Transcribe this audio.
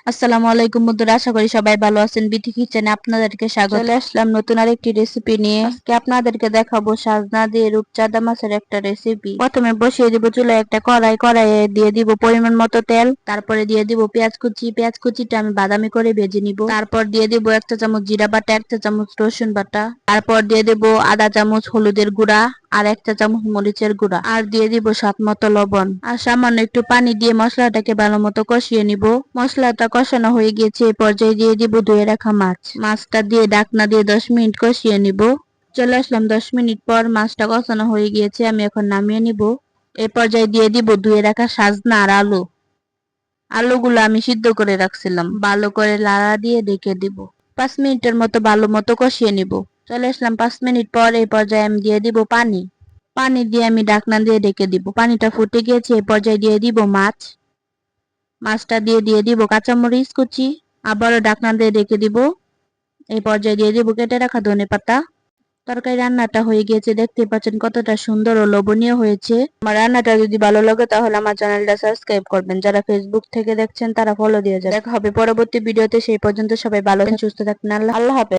আসসালামু আলাইকুম বন্ধুরা, আশা করি সবাই ভালো আছেন। বিথি কিচেনে আপনাদেরকে স্বাগত। চলে আসলাম নতুন আরেকটি রেসিপি নিয়ে। আজকে আপনাদেরকে দেখাবো সাজনা দিয়ে রূপচাঁদা মাছের একটা রেসিপি। প্রথমে বসিয়ে দিব চুলায় একটা কড়াই, কড়াইয়ে দিয়ে দিব পরিমাণ মতো তেল, তারপরে দিয়ে দিব পেঁয়াজ কুচি। পেঁয়াজ কুচিটা আমি বাদামি করে ভেজে নিব। তারপর দিয়ে দিব 1 চা চামচ জিরা বাটা, 1 চা চামচ রসুন বাটা, তারপর দিয়ে দিব আধা চামচ হলুদের গুঁড়া আর 1 চা চামচ মরিচের গুঁড়া, আর দিয়ে দিব স্বাদ মতো লবণ, আর সামান্য একটু পানি দিয়ে মশলাটাকে ভালো মতো কষিয়ে নিব। মশলাটা কষানো হয়ে গিয়েছে, এই পর্যায়ে দিয়ে দিব ধুয়ে রাখা মাছ। মাছটা দিয়ে ঢাকনা দিয়ে 10 মিনিট কষিয়ে নিব। চলে আসলাম 10 মিনিট পর, মাছটা কষানো হয়ে গিয়েছে, আমি এখন নামিয়ে নিব। এই পর্যায়ে দিয়ে দিব ধুয়ে রাখা সাজনা আর আলু। আলুগুলো আমি সিদ্ধ করে রাখছিলাম, ভালো করে লাড়া দিয়ে ঢেকে দিব। 5 মিনিটের মতো ভালো মতো কষিয়ে নিব। চলে আসলাম 5 মিনিট পর, এই পর্যায়ে আমি দিয়ে দিব পানি। পানি দিয়ে আমি ঢাকনা দিয়ে ঢেকে দিব। পানিটা ফুটে গিয়েছে, এই পর্যায়ে দিয়ে দিব মাছ। মাছটা দিয়ে দিব কাঁচামরিচ কুচি, আবারও ঢাকনা দিয়ে ঢেকে দিব। এই পর্যায়ে দিয়ে দিব কেটে রাখা ধনেপাতা। তরকারি রান্নাটা হয়ে গিয়েছে, দেখতে পাচ্ছেন কতটা সুন্দর ও লোভনীয় হয়েছে। আমার রান্নাটা যদি ভালো লাগে তাহলে আমার চ্যানেলটা সাবস্ক্রাইব করবেন। যারা ফেসবুক থেকে দেখছেন তারা ফলো দিয়ে যাবেন। দেখা হবে পরবর্তী ভিডিওতে, সেই পর্যন্ত সবাই ভালো থাকবেন, সুস্থ থাকবেন। আল্লাহ হাফেজ।